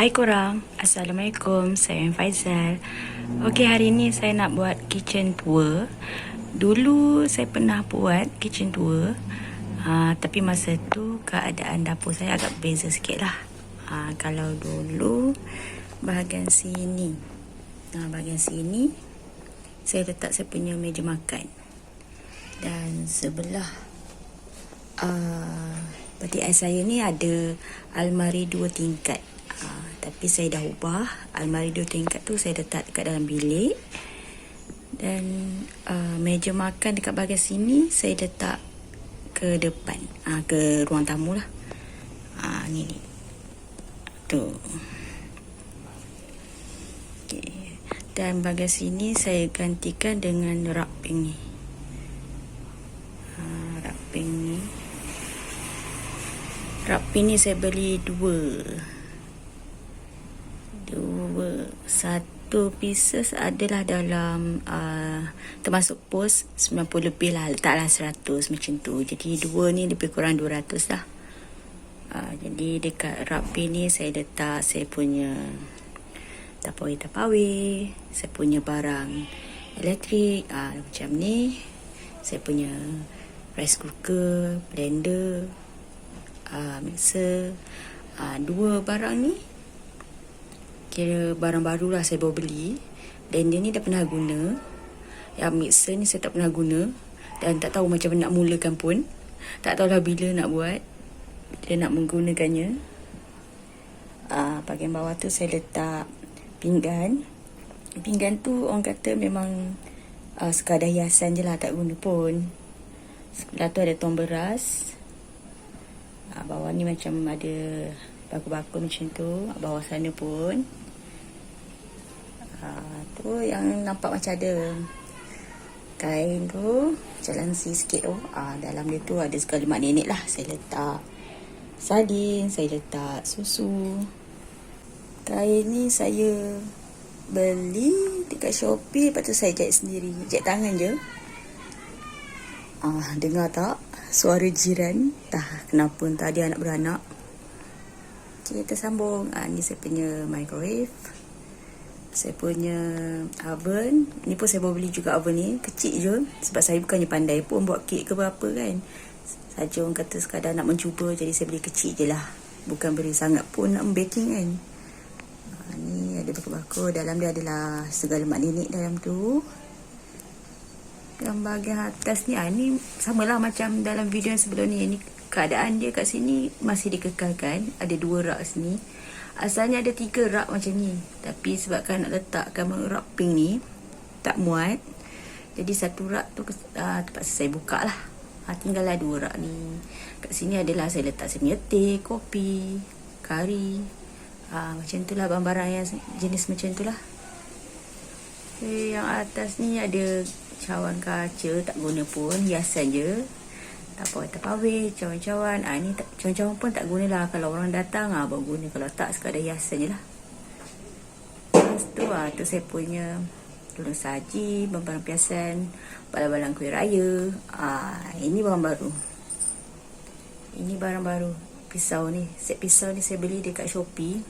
Hai korang, Assalamualaikum, saya Faizal. Okey, hari ni saya nak buat kitchen tour. Dulu saya pernah buat kitchen tour, tapi masa tu keadaan dapur saya agak berbeza sikit lah. Kalau dulu bahagian sini, bahagian sini saya letak saya punya meja makan. Dan sebelah peti ais saya ni ada almari 2 tingkat. Tapi saya dah ubah. Almari 2 tingkat tu saya letak dekat dalam bilik. Dan meja makan dekat bahagian sini saya letak ke depan, ke ruang tamu lah. Ni tu. Okay. Dan bahagian sini saya gantikan dengan rak pink ni. Rak pink ni. Rak pink ni saya beli dua. Satu pieces adalah dalam termasuk pos 90 lebih lah, letaklah 100 macam tu. Jadi dua ni lebih kurang 200 lah. Jadi dekat rapi ni saya letak saya punya tapawai, saya punya barang elektrik macam ni. Saya punya rice cooker, blender, mixer. Dua barang ni kira barang baru lah saya baru beli. Blender ni dah pernah guna. Yang mixer ni saya tak pernah guna. Dan tak tahu macam mana nak mulakan pun. Tak tahulah bila nak buat. Bila nak menggunakannya. Bahagian bawah tu saya letak pinggan. Pinggan tu orang kata memang sekadar hiasan je lah, tak guna pun. Sebelah tu ada tong beras. Bawah ni macam ada bakul-bakul macam tu. Bawah sana pun tu yang nampak macam ada kain tu, jalansi sikit tu. Dalam dia tu ada segala mak nenek lah. Saya letak sardin, saya letak susu. Kain ni saya beli dekat Shopee, lepas tu saya jahit sendiri. Jahit tangan je. Dengar tak suara jiran? Tak kenapa, entah dia anak beranak. Okay, kita sambung. Ni saya punya microwave. Saya punya oven. Ni pun saya baru beli juga oven ni. Kecil je. Sebab saya bukannya pandai pun buat kek ke berapa kan. Saja orang kata sekadar nak mencuba. Jadi saya beli kecil je lah. Bukan beri sangat pun nak baking kan. Ni ada bakul-bakul. Dalam dia adalah segala mak nenek dalam tu. Yang bahagian atas ni, ni samalah macam dalam video yang sebelum ni. Ni keadaan dia kat sini masih dikekalkan. Ada 2 rak sini. Asalnya ada 3 rak macam ni. Tapi sebabkan nak letakkan rak pink ni tak muat. Jadi satu rak tu terpaksa saya buka lah. Tinggallah 2 rak ni. Kat sini adalah saya letak saya punya teh, kopi, kari. Macam tu lah barang-barang yang jenis macam tu lah. Okay, yang atas ni ada cawan kaca, tak guna pun, hiasan je. Tapawai, cawan-cawan. Ni cawan-cawan pun tak guna lah. Kalau orang datang baru guna. Kalau tak, sekadar hiasan je lah. Lepas tu tu saya punya tolong saji, barang-barang piasan, balang-balang kuih raya. Ini barang baru. Ini barang baru. Pisau ni, set pisau ni saya beli dekat Shopee.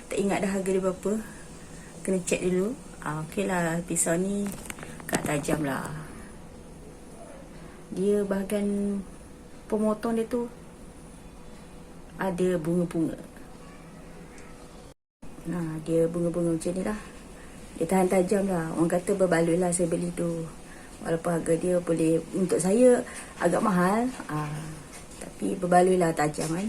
Tak ingat dah harga dia berapa. Kena check dulu. Okey lah, pisau ni kat tajam lah. Dia bahagian pemotong dia tu ada bunga-bunga. Dia bunga-bunga macam ni lah. Dia tahan tajam lah. Orang kata berbaloi lah saya beli tu. Walaupun harga dia boleh untuk saya agak mahal. Tapi berbaloi lah, tajam kan.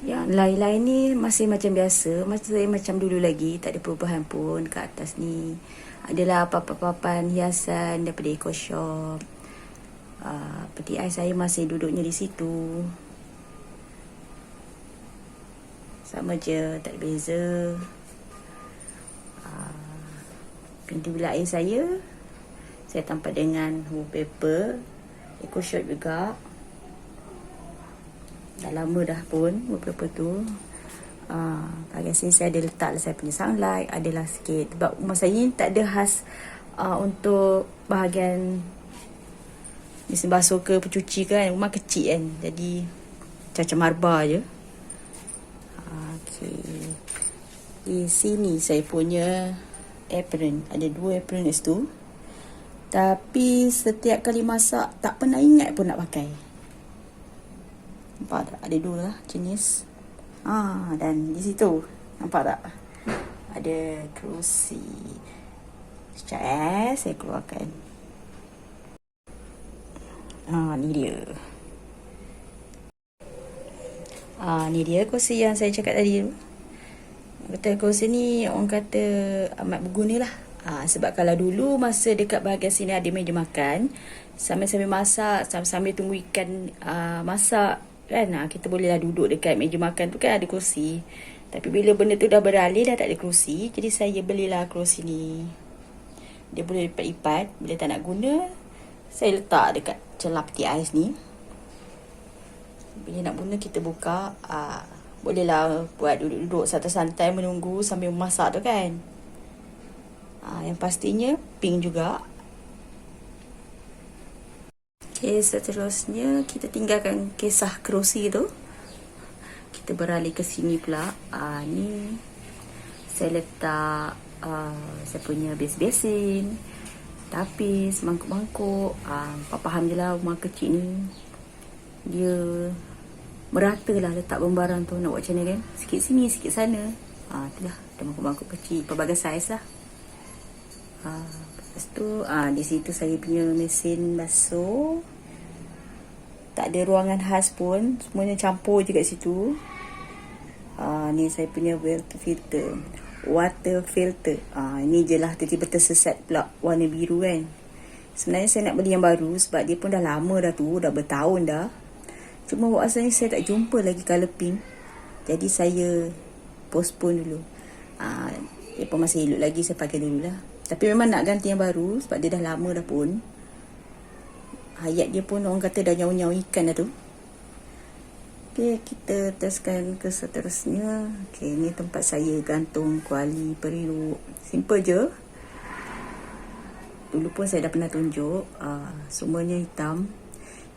Yang lain-lain ni masih macam biasa. Macam dulu lagi. Tak ada perubahan pun. Kat atas ni adalah papan-papan hiasan daripada Eco Shop. Peti ais saya masih duduknya di situ. Sama je, tak ada beza. Pintu bilik air saya tampal dengan wallpaper Eco Shop juga. Dah lama dah pun wallpaper tu. Bahagian sini saya ada letak saya punya sunlight. Adalah sikit. Sebab rumah saya ni tak ada khas untuk bahagian mesin basuh ke pencuci kan. Rumah kecil kan. Jadi macam marbar je. Okay. Di sini saya punya apron. Ada 2 apron kat situ. Tapi setiap kali masak tak pernah ingat pun nak pakai. Nampak tak? Ada 2 lah jenis. Dan di situ nampak tak? Ada kerusi. Sekejap saya keluarkan. Ni dia. Ni dia kerusi yang saya cakap tadi tu. Kata kerusi ni orang kata amat berguna lah. Sebab kalau dulu masa dekat bahagian sini ada meja makan, sambil-sambil masak, sambil tunggu ikan masak kan, kita bolehlah duduk dekat meja makan tu kan, ada kerusi. Tapi bila benda tu dah beralih, dah tak ada kerusi, jadi saya belilah kerusi ni. Dia boleh lipat-lipat. Bila tak nak guna, saya letak dekat celah peti ais ni. Bila nak guna, kita buka. Bolehlah buat duduk-duduk santai-santai menunggu sambil memasak tu kan. Yang pastinya pink juga. Okay, seterusnya kita tinggalkan kisah kerusi tu. Kita beralih ke sini pula. Ni saya letak saya punya besin, tapis, mangkuk-mangkuk. Faham je lah rumah kecil ni, dia merata lah letak barang tu. Nak buat macam mana kan, sikit sini sikit sana. Itulah, ada mangkuk-mangkuk kecil pelbagai saiz lah. Lepas tu di situ saya punya mesin basuh. Tak ada ruangan khas pun, semuanya campur je kat situ. Ni saya punya water filter. Ini je lah tiba-tiba tersesat pula warna biru kan. Sebenarnya saya nak beli yang baru sebab dia pun dah lama dah tu, dah bertahun dah. Cuma asalnya saya tak jumpa lagi colour pink, jadi saya postpone dulu. Dia pun masih elok lagi, saya pakai dulu lah. Tapi memang nak ganti yang baru sebab dia dah lama dah pun. Hayat dia pun orang kata dah nyau-nyau ikan dah tu. Okay, kita teruskan ke seterusnya. Okay, ni tempat saya gantung kuali periuk. Simple je. Dulu pun saya dah pernah tunjuk. Semuanya hitam.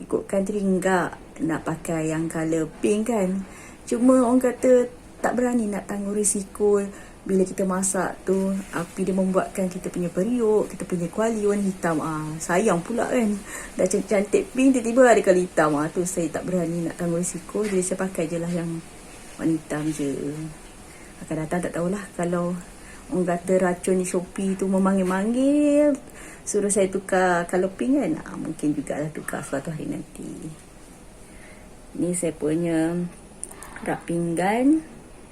Ikutkan teringak nak pakai yang colour pink kan. Cuma orang kata tak berani nak tanggung risiko. Bila kita masak tu, api dia membuatkan kita punya periuk, kita punya kuali warna hitam. Sayang pula kan. Dah cantik pink, tiba-tiba ada kali hitam. Tu saya tak berani nak tanggung risiko. Jadi saya pakai je lah yang warna hitam je. Akan datang tak tahulah kalau orang kata racun di Shopee tu memanggil-manggil, suruh saya tukar colour pink kan. Mungkin jugalah tukar suatu hari nanti. Ni saya punya rak pinggan,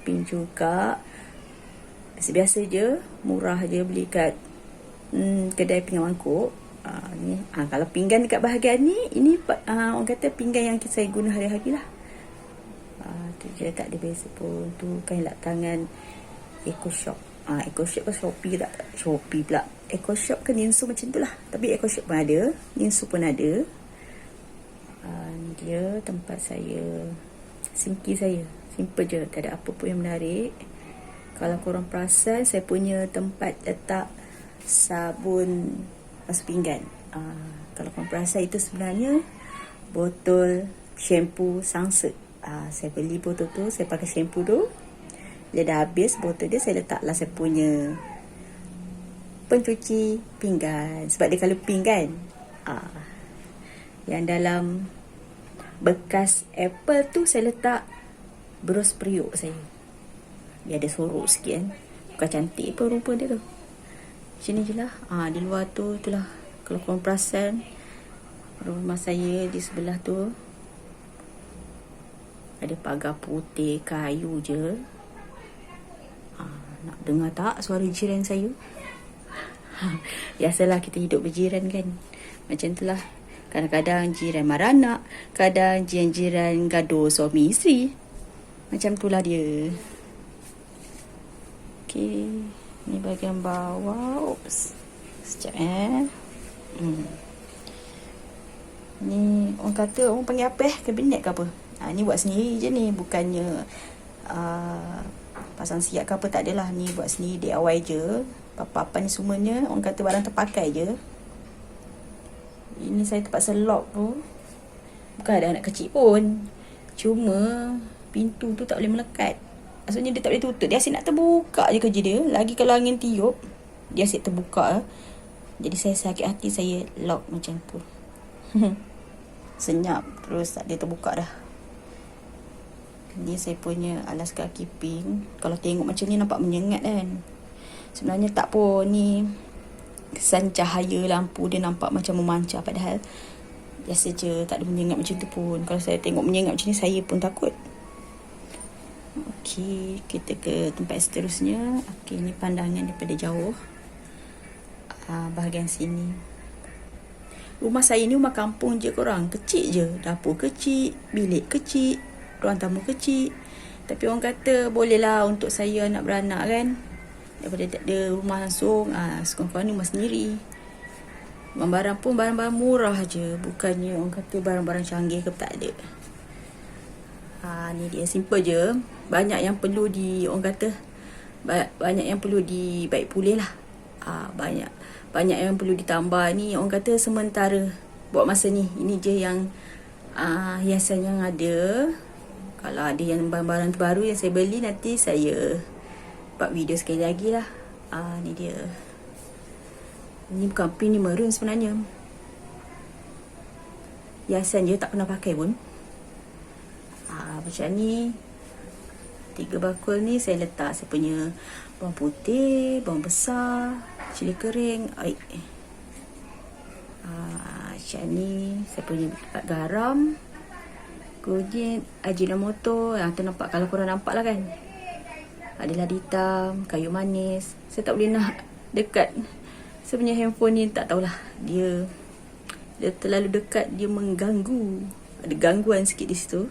pink juga. Biasa je, murah je, beli kat kedai pinggan mangkuk. Ni kalau pinggan dekat bahagian ni, ini orang kata pinggan yang saya guna hari-hari lah. Tu je, tak ada beza pun. Tu kain lap tangan EcoShop. EcoShop ke Shopee tak? Shopee pula. EcoShop ke Ninsu macam tu lah. Tapi EcoShop pun ada, Ninsu pun ada. Ni dia tempat saya, sinki saya. Simple je, tak ada apa pun yang menarik. Kalau korang perasan, saya punya tempat letak sabun basuh pinggan. Kalau korang perasan, itu sebenarnya botol shampoo Sunsilk. Saya beli botol tu, saya pakai shampoo tu. Bila dah habis botol dia, saya letaklah saya punya pencuci pinggan. Sebab dia colour pink kan. Yang dalam bekas apple tu, saya letak berus periuk saya. Dia ada sorok sikit kan. Bukan cantik pun rupa dia tu. Macam ni je lah. Di luar tu, itulah. Kalau korang perasan, rumah saya di sebelah tu ada pagar putih kayu je. Nak dengar tak suara jiran saya? Biasalah kita hidup berjiran kan. Macam tu lah. Kadang-kadang jiran marah anak, kadang jiran gaduh suami isteri. Macam tu lah dia. Okay, ni bahagian bawah. Oops. Sekejap Ni orang kata, orang panggil apa kabinet ke apa? Ni buat sendiri je ni. Bukannya pasang siap ke apa, tak adalah. Ni buat sendiri, DIY je. Papan ni semuanya orang kata barang terpakai je. Ini saya terpaksa lock tu. Bukan ada anak kecil pun, cuma pintu tu tak boleh melekat. Maksudnya dia tak boleh tutup. Dia asyik nak terbuka je kerja dia. Lagi kalau angin tiup, dia asyik terbuka. Jadi saya sakit hati, saya lock macam tu. Senyap. Terus dia terbuka dah. Ni saya punya alas kaki pink. Kalau tengok macam ni nampak menyengat kan. Sebenarnya tak pun. Ni kesan cahaya lampu dia nampak macam memancar. Padahal biasa je, tak ada menyengat macam tu pun. Kalau saya tengok menyengat macam ni, saya pun takut. Okey, kita ke tempat seterusnya. Okey, ni pandangan daripada jauh. Bahagian sini. Rumah saya ni rumah kampung je korang. Kecil je. Dapur kecil, bilik kecil, ruang tamu kecil. Tapi orang kata bolehlah untuk saya anak beranak kan. Daripada tak ada rumah langsung, sekurang-kurangnya rumah sendiri. Barang-barang pun barang-barang murah je. Bukannya orang kata barang-barang canggih ke, tak ada. Ni dia, simple je. Banyak yang perlu orang kata banyak yang perlu baik pulih lah. Banyak yang perlu ditambah. Ni orang kata sementara buat masa ni. Ini je yang hiasan yang ada. Kalau ada yang barang-barang terbaru yang saya beli, nanti saya buat video sekali lagi lah. Ni dia. Ni bukan pink, ni maroon sebenarnya. Hiasan je, tak pernah pakai pun. Macam ni. 3 bakul ni saya letak saya punya bawang putih, bawang besar, cili kering, air. Macam ni saya punya garam, kunyit, ajinomoto. Yang tu nampak, kalau korang nampak lah kan. Ada lada hitam, kayu manis. Saya tak boleh nak dekat. Saya punya handphone ni tak tahulah. Dia terlalu dekat, dia mengganggu. Ada gangguan sikit di situ.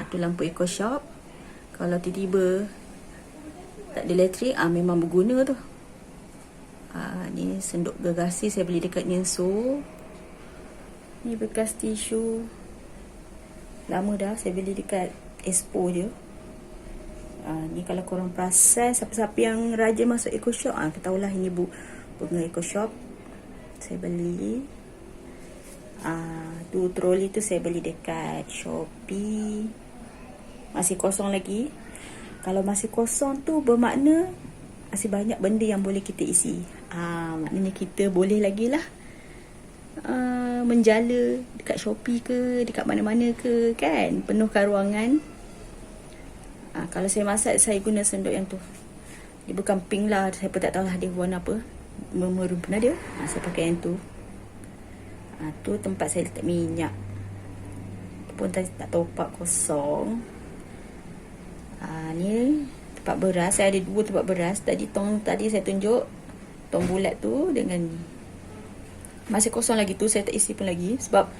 Tu lampu EcoShop. Kalau tiba-tiba tak ada elektrik, memang berguna tu. Ni senduk gergasi saya beli dekat Nyinso. Ni bekas tisu. Lama dah saya beli dekat Expo je. Ni kalau korang perasan, siapa-siapa yang rajin masuk EcoShop, ketahuilah ini bunga EcoShop. Saya beli. Tu troli tu saya beli dekat Shopee. Masih kosong lagi. Kalau masih kosong tu bermakna masih banyak benda yang boleh kita isi. Maknanya kita boleh lagi lah menjala dekat Shopee ke, dekat mana-mana ke kan. Penuhkan ruangan. Kalau saya masak, saya guna sendok yang tu. Dia bukan pink lah, saya pun tak tahu lah dia warna apa. Maroon pun ada. Saya pakai yang tu. Tu tempat saya letak minyak. Pun tak topak kosong. Ni tempat beras. Saya ada 2 tempat beras. Tadi saya tunjuk tong bulat tu dengan masih kosong lagi tu. Saya tak isi pun lagi. Sebab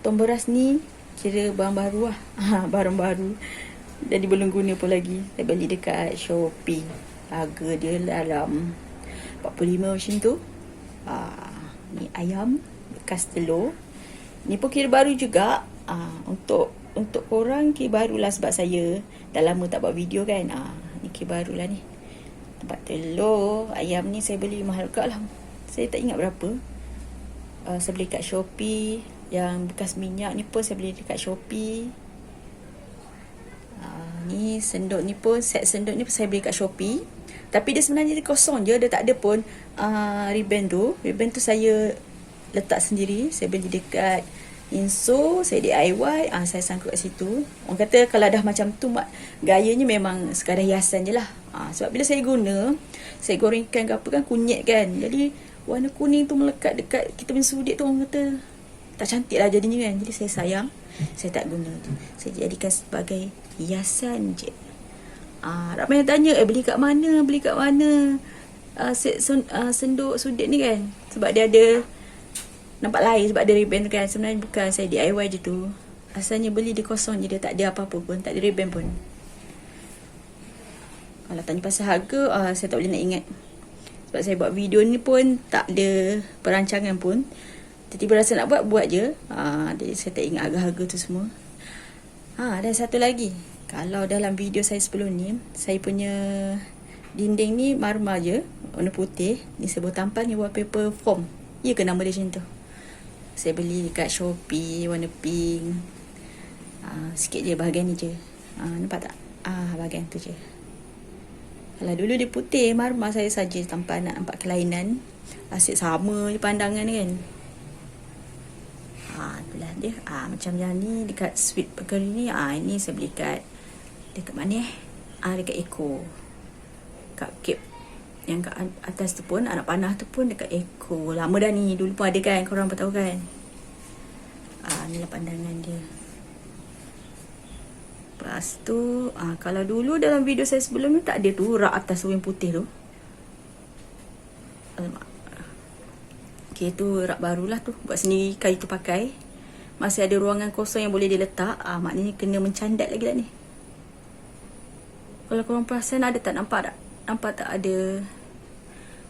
tong beras ni kira barang baru lah. Barang baru. Jadi belum guna pun lagi. Saya beli dekat Shopee. Harga dia dalam 45 macam tu. Ni ayam bekas telur. Ni pun kira baru juga. Untuk korang kira barulah, sebab saya dah lama tak buat video kan. Ni kira barulah ni. Tempat telur. Ayam ni saya beli mahal juga lah. Saya tak ingat berapa. Saya beli kat Shopee. Yang bekas minyak ni pun saya beli dekat Shopee. Ni sendok ni pun, set sendok ni pun saya beli kat Shopee. Tapi dia sebenarnya dia kosong je. Dia tak ada pun ribbon tu. Ribbon tu saya letak sendiri. Saya beli dekat Inso, saya DIY, saya sangkut kat situ. Orang kata kalau dah macam tu, gayanya memang sekadar hiasan je lah. Sebab bila saya guna, saya gorengkan ke apa kan, kunyit kan. Jadi warna kuning tu melekat dekat kita punya sudik tu, orang kata tak cantik lah jadinya kan. Jadi saya sayang, saya tak guna. Saya jadikan sebagai hiasan je. Ramai yang tanya, beli kat mana? Senduk sudik ni kan. Sebab dia ada nampak lain, sebab ada ribbon kan. Sebenarnya bukan, saya DIY je tu. Asalnya beli dia kosong je, dia tak ada apa-apa pun, tak ada ribbon pun. Kalau tanya pasal harga, saya tak boleh nak ingat. Sebab saya buat video ni pun tak ada perancangan pun. Tiba-tiba rasa nak buat je. Jadi saya tak ingat harga-harga tu semua. Dan satu lagi, kalau dalam video saya sebelum ni, saya punya dinding ni marmar je, warna putih. Ni saya buat tampal ni wallpaper foam. Ya ke nama dia macam tu? Saya beli dekat Shopee warna pink. Sikit je bahagian ni je. Nampak tak? Bahagian tu je. Kalau dulu dia putih, marmar saya saja tanpa nak nampak kelainan. Asyik sama je pandangan kan. Itulah dia. Macam yang ni dekat Sweet Bakery ni. Ini saya beli dekat mana dekat Eco. Cupcake yang kat atas tu pun, anak panah tu pun dekat Eco. Lama dah ni, dulu pun ada kan, korang pun tahu kan. Inilah pandangan dia. Lepas tu kalau dulu dalam video saya sebelum ni tak ada tu rak atas tu yang putih tu. Alamak. Okay, tu rak barulah tu, buat sendiri, kayu tu pakai. Masih ada ruangan kosong yang boleh diletak. Maknanya kena mencandat lagi lah ni. Kalau korang perasan, ada tak, nampak tak ada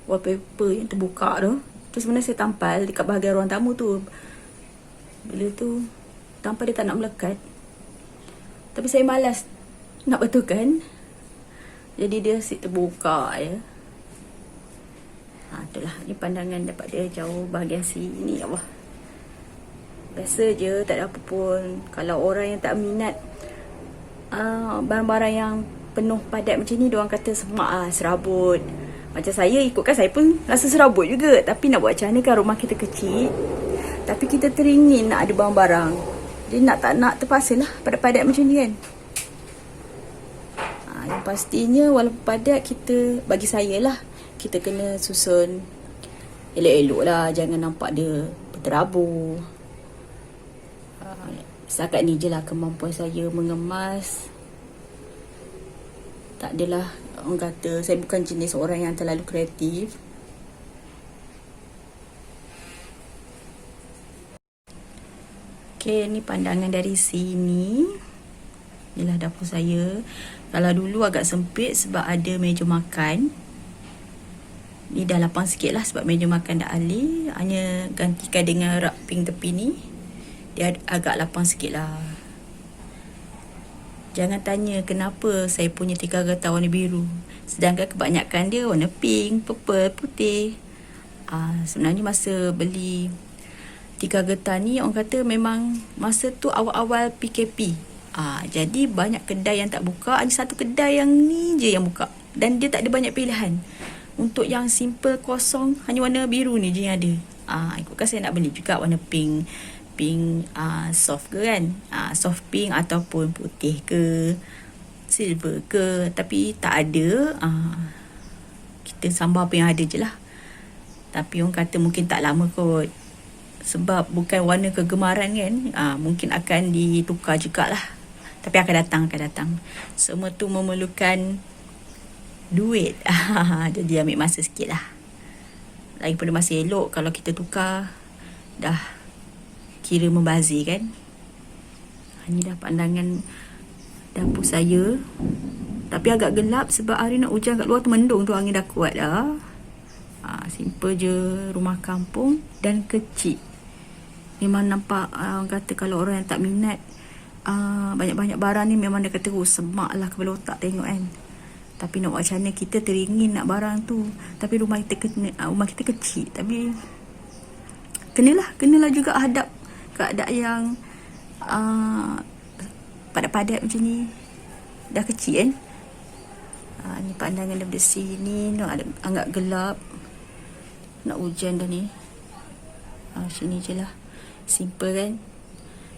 wallpaper yang terbuka tu. Tu sebenarnya saya tampal dekat bahagian ruang tamu tu. Bila tu tampal dia tak nak melekat, tapi saya malas nak betulkan. Jadi dia asyik terbuka je. Itulah, ni pandangan dapat dia jauh bahagian sini. Ya Allah, biasa je, tak ada apa pun. Kalau orang yang tak minat barang-barang yang penuh padat macam ni, diorang kata semak serabut. Macam saya, ikutkan saya pun rasa serabut juga. Tapi nak buat macam mana kan, rumah kita kecil, tapi kita teringin nak ada barang-barang. Jadi nak tak nak terpaksa lah padat-padat macam ni kan. Yang pastinya walaupun padat, kita, bagi saya lah, kita kena susun elok-elok lah. Jangan nampak dia berterabur. Setakat ni je lah kemampuan saya mengemas. Tak adalah, orang kata saya bukan jenis orang yang terlalu kreatif. Okay, ni pandangan dari sini. Inilah dapur saya. Kalau dulu agak sempit sebab ada meja makan. Ni dah lapang sikit lah sebab meja makan dah alih. Hanya gantikan dengan rak pink tepi ni. Dia agak lapang sikit lah. Jangan tanya kenapa saya punya tikar getah warna biru, sedangkan kebanyakan dia warna pink, purple, putih. Sebenarnya masa beli tikar getah ni, orang kata memang masa tu awal-awal PKP. Jadi banyak kedai yang tak buka. Hanya satu kedai yang ni je yang buka. Dan dia tak ada banyak pilihan. Untuk yang simple kosong, hanya warna biru ni je yang ada. Ikutkan saya nak beli juga warna pink. Pink soft ke kan, soft pink ataupun putih ke, silver ke. Tapi tak ada. Kita sambal apa yang ada je lah. Tapi orang kata mungkin tak lama kot, sebab bukan warna kegemaran kan. Mungkin akan ditukar jugalah. Tapi akan datang. Semua tu memerlukan duit. Jadi ambil masa sikit lah. Lagipun masih elok kalau kita tukar, dah kira membazir kan. Ini dah pandangan dapur saya. Tapi agak gelap sebab hari nak hujan kat luar tu, mendung tu, angin dah kuat dah. Simple je, rumah kampung dan kecil. Memang nampak, orang kata kalau orang yang tak minat banyak-banyak barang ni, memang dia kata semak lah kepala otak tengok kan. Tapi nak buat macam mana, kita teringin nak barang tu, tapi rumah kita kecil. Tapi kenalah juga hadap keadaan yang padat-padat macam ni. Dah kecil kan. Ni pandangan daripada sini. Agak gelap, nak hujan dah ni. Sini je lah. Simple kan.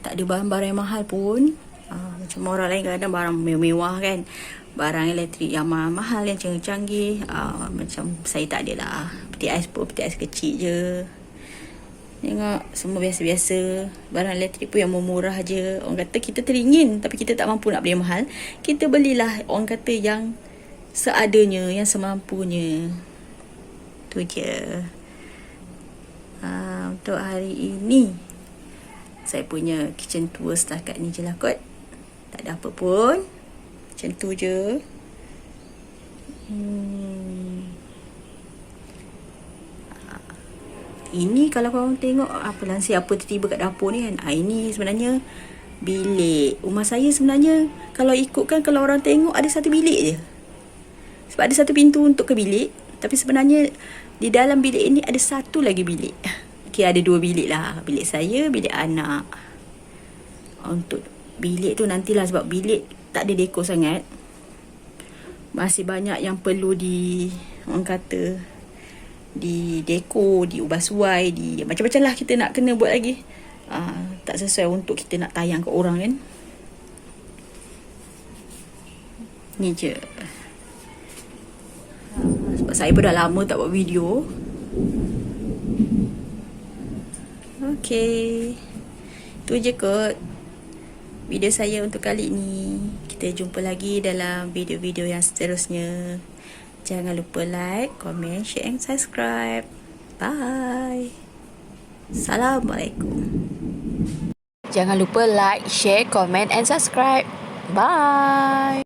Tak ada barang-barang yang mahal pun. Macam orang lain kadang barang mewah kan, barang elektrik yang mahal, yang canggih-canggih. Macam saya tak ada lah. Peti ais pun peti ais kecil je. Tengok semua biasa-biasa. Barang elektrik pun yang murah je. Orang kata kita teringin, tapi kita tak mampu nak beli yang mahal. Kita belilah, orang kata, yang seadanya, yang semampunya. Tu je. Untuk hari ini, saya punya kitchen tour setakat ni je lah kot. Tak ada apa pun. Macam tu je. Ini kalau korang tengok siapa tiba-tiba kat dapur ni kan. Ini sebenarnya bilik. Rumah saya sebenarnya, kalau ikutkan, kalau orang tengok, ada satu bilik je. Sebab ada satu pintu untuk ke bilik. Tapi sebenarnya di dalam bilik ini ada satu lagi bilik. Okay, ada dua bilik lah. Bilik saya, bilik anak. Untuk bilik tu nantilah, sebab bilik tak ada dekor sangat. Masih banyak yang perlu orang kata di dekor, di ubah suai, di macam-macam lah kita nak kena buat lagi. Tak sesuai untuk kita nak tayang ke orang kan. Ni je. Sebab saya pun dah lama tak buat video. Okay, itu je kot video saya untuk kali ni. Kita jumpa lagi dalam video-video yang seterusnya. Jangan lupa like, komen, share and subscribe. Bye. Assalamualaikum. Jangan lupa like, share, comment and subscribe. Bye.